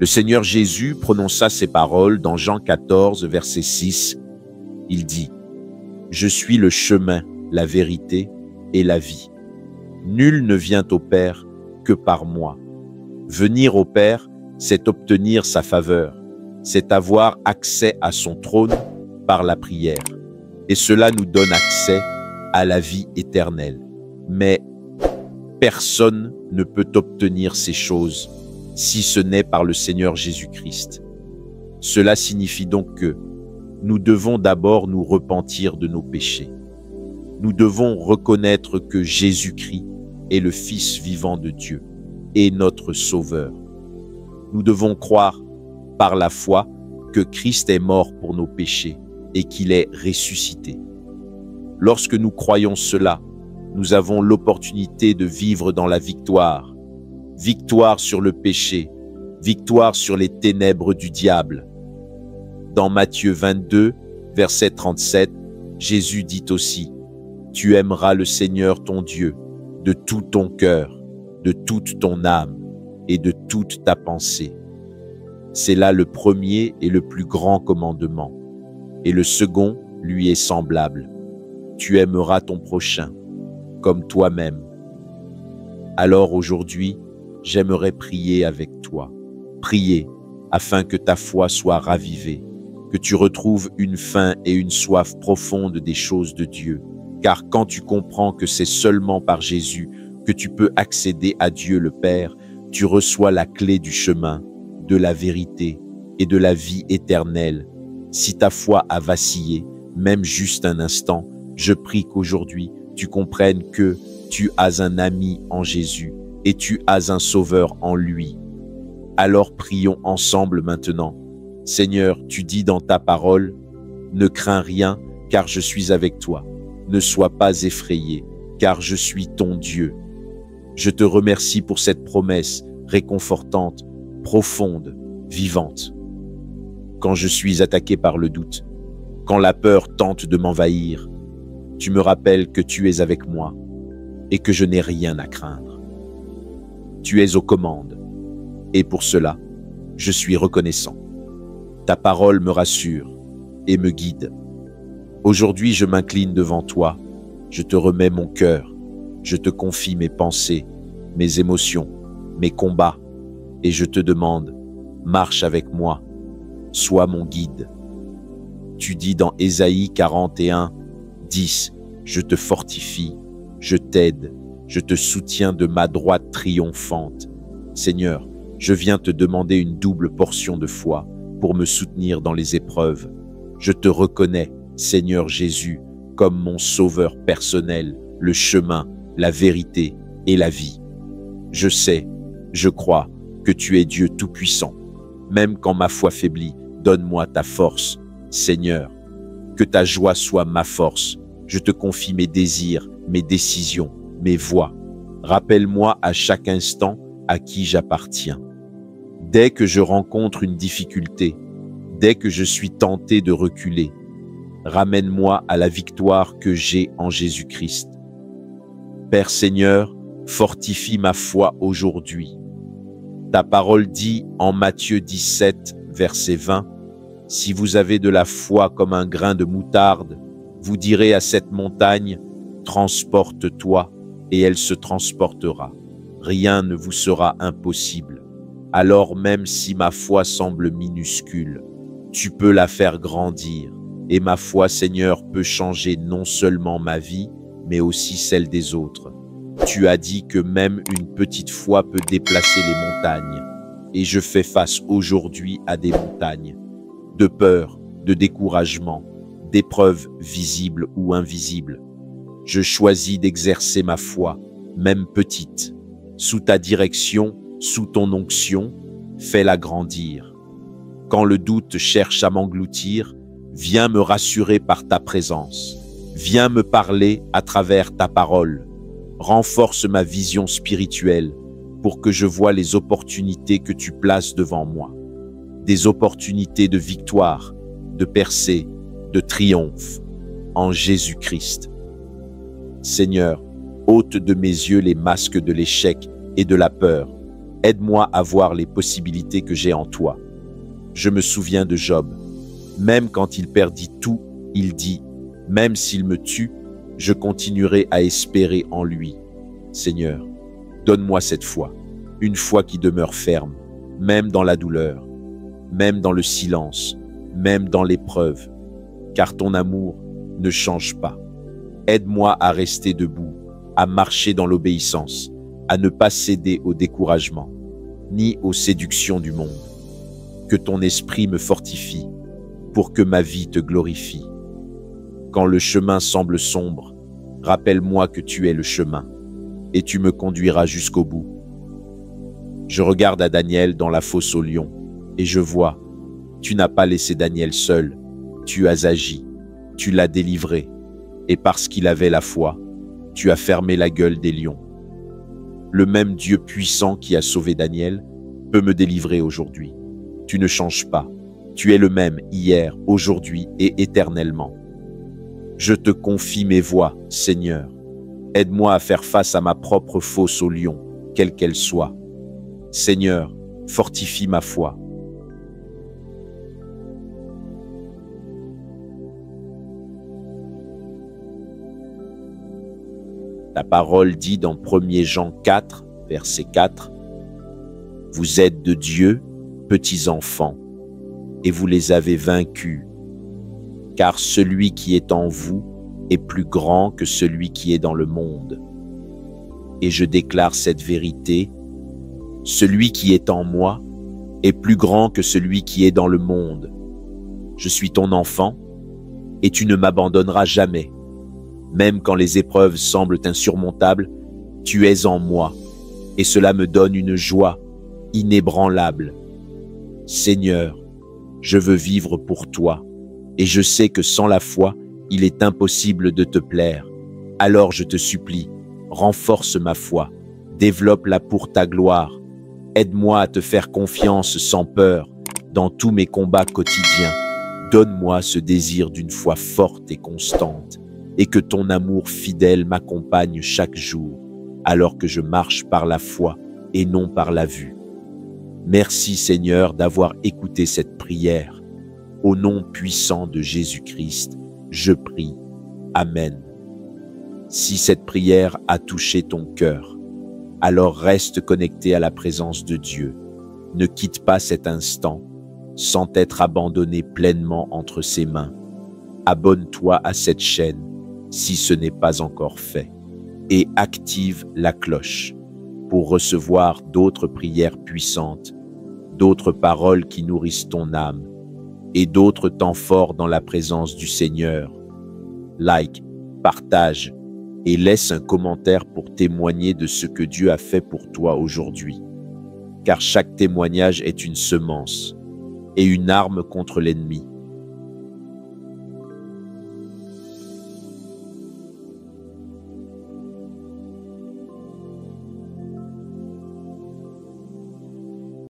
Le Seigneur Jésus prononça ces paroles dans Jean 14, verset 6. Il dit: « Je suis le chemin, la vérité et la vie. Nul ne vient au Père que par moi. » Venir au Père, c'est obtenir sa faveur, c'est avoir accès à son trône par la prière. Et cela nous donne accès à la vie éternelle. Mais personne ne peut obtenir ces choses si ce n'est par le Seigneur Jésus-Christ. Cela signifie donc que nous devons d'abord nous repentir de nos péchés. Nous devons reconnaître que Jésus-Christ est le Fils vivant de Dieu et notre Sauveur. Nous devons croire par la foi que Christ est mort pour nos péchés et qu'il est ressuscité. Lorsque nous croyons cela, nous avons l'opportunité de vivre dans la victoire. Victoire sur le péché, victoire sur les ténèbres du diable. Dans Matthieu 22, verset 37, Jésus dit aussi: « Tu aimeras le Seigneur ton Dieu de tout ton cœur, de toute ton âme et de toute ta pensée. » C'est là le premier et le plus grand commandement. Et le second lui est semblable: « Tu aimeras ton prochain comme toi-même. » Alors aujourd'hui, j'aimerais prier avec toi. Prier afin que ta foi soit ravivée, que tu retrouves une faim et une soif profonde des choses de Dieu. Car quand tu comprends que c'est seulement par Jésus que tu peux accéder à Dieu le Père, tu reçois la clé du chemin, de la vérité et de la vie éternelle. Si ta foi a vacillé, même juste un instant, je prie qu'aujourd'hui tu comprennes que tu as un ami en Jésus et tu as un sauveur en lui. Alors prions ensemble maintenant. Seigneur, tu dis dans ta parole: « Ne crains rien, car je suis avec toi. Ne sois pas effrayé, car je suis ton Dieu. » Je te remercie pour cette promesse réconfortante, profonde, vivante. Quand je suis attaqué par le doute, quand la peur tente de m'envahir, tu me rappelles que tu es avec moi et que je n'ai rien à craindre. Tu es aux commandes, et pour cela, je suis reconnaissant. Ta parole me rassure et me guide. Aujourd'hui, je m'incline devant toi, je te remets mon cœur, je te confie mes pensées, mes émotions, mes combats, et je te demande: marche avec moi, sois mon guide. Tu dis dans Ésaïe 41, 10, « Je te fortifie, je t'aide, je te soutiens de ma droite triomphante. » Seigneur, je viens te demander une double portion de foi pour me soutenir dans les épreuves. Je te reconnais, Seigneur Jésus, comme mon sauveur personnel, le chemin, la vérité et la vie. Je sais, je crois que tu es Dieu tout-puissant. Même quand ma foi faiblit, donne-moi ta force, Seigneur. Que ta joie soit ma force. Je te confie mes désirs, mes décisions, mes voies. Rappelle-moi à chaque instant à qui j'appartiens. Dès que je rencontre une difficulté, dès que je suis tenté de reculer, ramène-moi à la victoire que j'ai en Jésus-Christ. Père Seigneur, fortifie ma foi aujourd'hui. Ta parole dit en Matthieu 17, verset 20, « Si vous avez de la foi comme un grain de moutarde, vous direz à cette montagne, transporte-toi, et elle se transportera. Rien ne vous sera impossible. Alors même si ma foi semble minuscule, tu peux la faire grandir. Et ma foi, Seigneur, peut changer non seulement ma vie, mais aussi celle des autres. Tu as dit que même une petite foi peut déplacer les montagnes. Et je fais face aujourd'hui à des montagnes, de peur, de découragement, d'épreuves visibles ou invisibles. Je choisis d'exercer ma foi, même petite. Sous ta direction, sous ton onction, fais-la grandir. Quand le doute cherche à m'engloutir, viens me rassurer par ta présence. Viens me parler à travers ta parole. Renforce ma vision spirituelle pour que je voie les opportunités que tu places devant moi. Des opportunités de victoire, de percée, de triomphe, en Jésus-Christ. Seigneur, ôte de mes yeux les masques de l'échec et de la peur. Aide-moi à voir les possibilités que j'ai en toi. Je me souviens de Job. Même quand il perdit tout, il dit, « Même s'il me tue, je continuerai à espérer en lui. » Seigneur, donne-moi cette foi, une foi qui demeure ferme, même dans la douleur, même dans le silence, même dans l'épreuve, car ton amour ne change pas. Aide-moi à rester debout, à marcher dans l'obéissance, à ne pas céder au découragement, ni aux séductions du monde. Que ton esprit me fortifie, pour que ma vie te glorifie. Quand le chemin semble sombre, rappelle-moi que tu es le chemin, et tu me conduiras jusqu'au bout. Je regarde à Daniel dans la fosse aux lions, et je vois, tu n'as pas laissé Daniel seul, tu as agi, tu l'as délivré, et parce qu'il avait la foi, tu as fermé la gueule des lions. Le même Dieu puissant qui a sauvé Daniel peut me délivrer aujourd'hui. Tu ne changes pas, tu es le même hier, aujourd'hui et éternellement. Je te confie mes voies, Seigneur. Aide-moi à faire face à ma propre fosse aux lions, quelle qu'elle soit. Seigneur, fortifie ma foi. La parole dit dans 1 Jean 4, verset 4, « Vous êtes de Dieu, petits enfants, et vous les avez vaincus, car celui qui est en vous est plus grand que celui qui est dans le monde. Et je déclare cette vérité, celui qui est en moi est plus grand que celui qui est dans le monde. Je suis ton enfant, et tu ne m'abandonneras jamais. Même quand les épreuves semblent insurmontables, tu es en moi, et cela me donne une joie inébranlable. Seigneur, je veux vivre pour toi, et je sais que sans la foi, il est impossible de te plaire. Alors je te supplie, renforce ma foi, développe-la pour ta gloire. Aide-moi à te faire confiance sans peur dans tous mes combats quotidiens. Donne-moi ce désir d'une foi forte et constante, et que ton amour fidèle m'accompagne chaque jour, alors que je marche par la foi et non par la vue. Merci Seigneur d'avoir écouté cette prière. Au nom puissant de Jésus-Christ, je prie. Amen. Si cette prière a touché ton cœur, alors reste connecté à la présence de Dieu. Ne quitte pas cet instant sans t'être abandonné pleinement entre ses mains. Abonne-toi à cette chaîne si ce n'est pas encore fait et active la cloche pour recevoir d'autres prières puissantes, d'autres paroles qui nourrissent ton âme et d'autres temps forts dans la présence du Seigneur. Like, partage et laisse un commentaire pour témoigner de ce que Dieu a fait pour toi aujourd'hui. Car chaque témoignage est une semence et une arme contre l'ennemi.